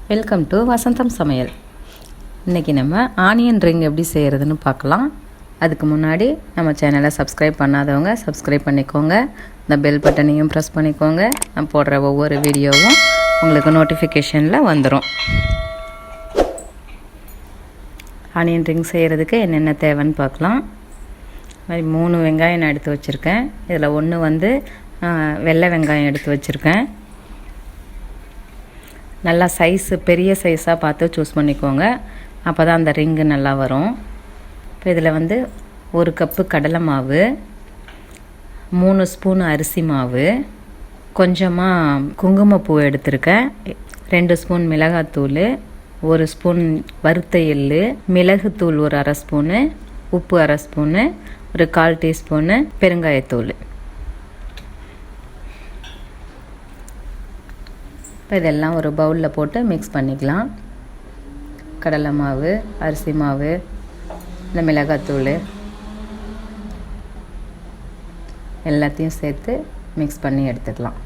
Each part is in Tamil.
வெல்கம் டு வசந்தம் சமையல். இன்றைக்கி நம்ம ஆனியன் ரிங் எப்படி செய்கிறதுன்னு பார்க்கலாம். அதுக்கு முன்னாடி நம்ம சேனலை சப்ஸ்கிரைப் பண்ணாதவங்க சப்ஸ்கிரைப் பண்ணிக்கோங்க. இந்த பெல் பட்டனையும் ப்ரெஸ் பண்ணிக்கோங்க. நான் போடுற ஒவ்வொரு வீடியோவும் உங்களுக்கு நோட்டிஃபிகேஷனில் வந்துடும். ஆனியன் ரிங் செய்கிறதுக்கு என்னென்ன தேவைன்னு பார்க்கலாம். மாதிரி 3 வெங்காயம் நான் எடுத்து வச்சுருக்கேன். இதில் ஒன்று வெள்ளை வெங்காயம் எடுத்து வச்சுருக்கேன். நல்லா சைஸு பெரிய சைஸாக பார்த்து சூஸ் பண்ணிக்கோங்க. அப்போ தான் அந்த ரிங்கு நல்லா வரும். இப்போ இதில் 1 கப்பு கடலை மாவு, 3 ஸ்பூன் அரிசி மாவு, கொஞ்சமாக குங்குமப்பூ எடுத்திருக்கேன், 2 ஸ்பூன் மிளகாத்தூள், 1 ஸ்பூன் வறுத்த எள்ளு, மிளகுத்தூள் 1 அரை ஸ்பூனு, உப்பு அரை ஸ்பூனு, ஒரு 1/4 டீஸ்பூனு பெருங்காயத்தூள். இப்போ இதெல்லாம் ஒரு பவுலில் போட்டு மிக்ஸ் பண்ணிக்கலாம். கடலை மாவு, அரிசி மாவு, இந்த மிளகாத்தூள் எல்லாத்தையும் சேர்த்து மிக்ஸ் பண்ணி எடுத்துக்கலாம்.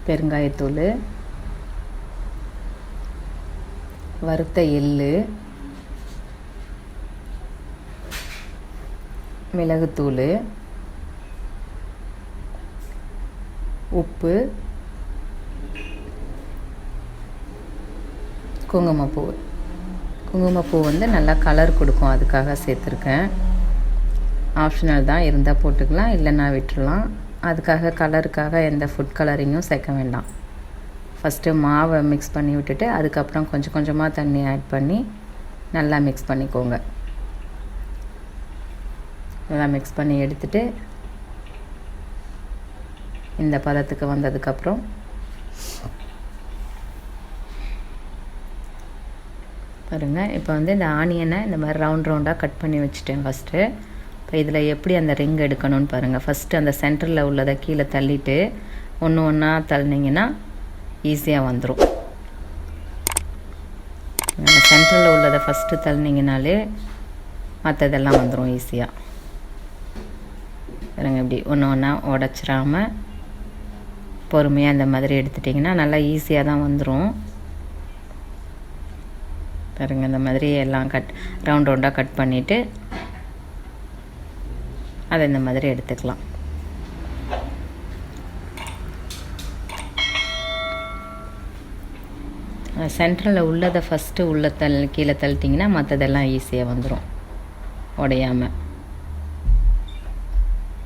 பெருங்காயத்தூள், வறுத்த எள்ளு, மிளகுத்தூள், உப்பு, குங்குமப்பூ. குங்குமப்பூ நல்லா கலர் கொடுக்கும், அதுக்காக சேர்த்துருக்கேன். ஆப்ஷனல் தான், இருந்தால் போட்டுக்கலாம், இல்லைன்னா விட்டுடலாம். அதுக்காக கலருக்காக எந்த ஃபுட் கலரிங்கும் சேர்க்க வேண்டாம். ஃபஸ்ட்டு மாவை மிக்ஸ் பண்ணி விட்டுட்டு அதுக்கப்புறம் கொஞ்சம் கொஞ்சமாக தண்ணி ஆட் பண்ணி நல்லா மிக்ஸ் பண்ணிக்கோங்க. நல்லா மிக்ஸ் பண்ணி எடுத்துகிட்டு இந்த பதத்துக்கு வந்ததுக்கப்புறம் பாருங்கள். இப்போ இந்த ஆனியனை இந்த மாதிரி ரவுண்டாக கட் பண்ணி வச்சுட்டேன் ஃபஸ்ட்டு. இப்போ இதில் எப்படி அந்த ரிங் எடுக்கணும்னு பாருங்கள். ஃபஸ்ட்டு அந்த சென்டரில் உள்ளதை கீழே தள்ளிட்டு ஒன்று ஒன்றா தள்ளினீங்கன்னா ஈஸியாக வந்துடும். அந்த சென்டரில் உள்ளதை ஃபஸ்ட்டு தள்ளினீங்கனாலே மற்றதெல்லாம் வந்துடும் ஈஸியாக. பாருங்கள், இப்படி ஒன்று ஒன்றா உடச்சிடாமல் பொறுமையாக இந்த மாதிரி எடுத்துட்டிங்கன்னா நல்லா ஈஸியாக தான் வந்துடும். பாருங்கள், இந்த மாதிரி எல்லாம் ரவுண்டாக கட் பண்ணிவிட்டு அதை இந்த மாதிரி எடுத்துக்கலாம். சென்டரில் உள்ளதை ஃபஸ்ட்டு கீழே தள்ளிட்டிங்கன்னா மற்றதெல்லாம் ஈஸியாக வந்துடும் உடையாமல்.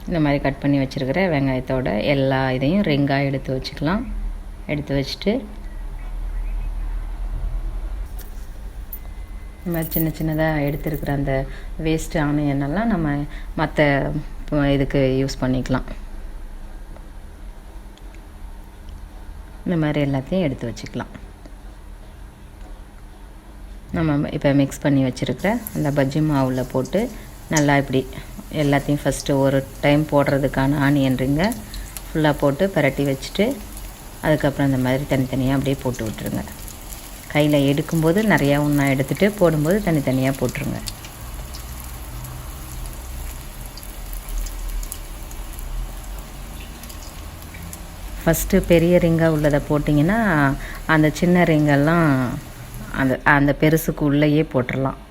இந்த மாதிரி கட் பண்ணி வச்சுருக்கிற வெங்காயத்தோட எல்லா இதையும் ரிங்காக எடுத்து வச்சுக்கலாம். எடுத்து வச்சுட்டு இந்த மாதிரி சின்ன சின்னதாக எடுத்துருக்கிற அந்த வேஸ்ட்டு ஆனியனெல்லாம் நம்ம மற்ற இதுக்கு யூஸ் பண்ணிக்கலாம். இந்த மாதிரி எல்லாத்தையும் எடுத்து வச்சுக்கலாம். நம்ம இப்போ மிக்ஸ் பண்ணி வச்சுருக்கிற அந்த பஜ்ஜி மாவில் போட்டு நல்லா இப்படி எல்லாத்தையும் ஃபஸ்ட்டு ஒரு டைம் போடுறதுக்கான ஆனியன் ரிங்கை ஃபுல்லாக போட்டு பரட்டி வச்சுட்டு அதுக்கப்புறம் இந்த மாதிரி தனித்தனியாக அப்படியே போட்டு விட்டுருங்க. கையில் எடுக்கும்போது நிறையா ஒன்றா எடுத்துகிட்டு போடும்போது தனித்தனியாக போட்டுருங்க. ஃபஸ்ட்டு பெரிய ரிங்காக உள்ளதை போட்டிங்கன்னா அந்த சின்ன ரிங்கெல்லாம் அந்த பெருசுக்கு உள்ளேயே போட்டுடலாம்.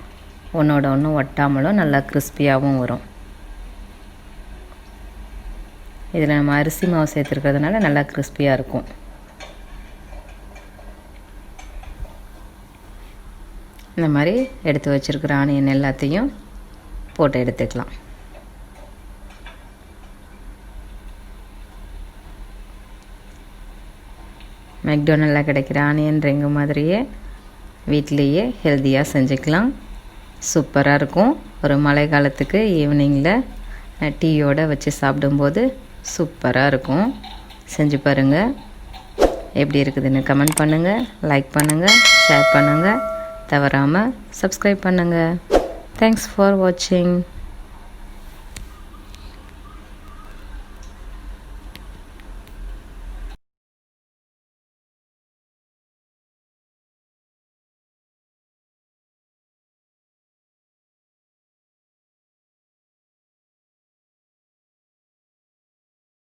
ஒன்றோட ஒன்று ஒட்டாமலும் நல்லா கிறிஸ்பியாகவும் வரும். இதில் நம்ம அரிசி மாவு சேர்த்துருக்கிறதுனால நல்லா கிறிஸ்பியாக இருக்கும். இந்த மாதிரி எடுத்து வச்சுருக்கிற ஆனியன் எல்லாத்தையும் போட்டு எடுத்துக்கலாம். மெக்டொனால்டில் கிடைக்கிற ஆனியன் ரிங்கு மாதிரியே வீட்டிலையே ஹெல்த்தியாக செஞ்சுக்கலாம். சூப்பராக இருக்கும். ஒரு மழை காலத்துக்கு ஈவினிங்கில் டீயோடு வச்சு சாப்பிடும்போது சூப்பராக இருக்கும். செஞ்சு பாருங்கள். எப்படி இருக்குதுன்னு கமெண்ட் பண்ணுங்கள், லைக் பண்ணுங்கள், ஷேர் பண்ணுங்கள், தவறாமல் சப்ஸ்கிரைப் பண்ணுங்கள். தேங்க்ஸ் ஃபார் வாட்சிங்.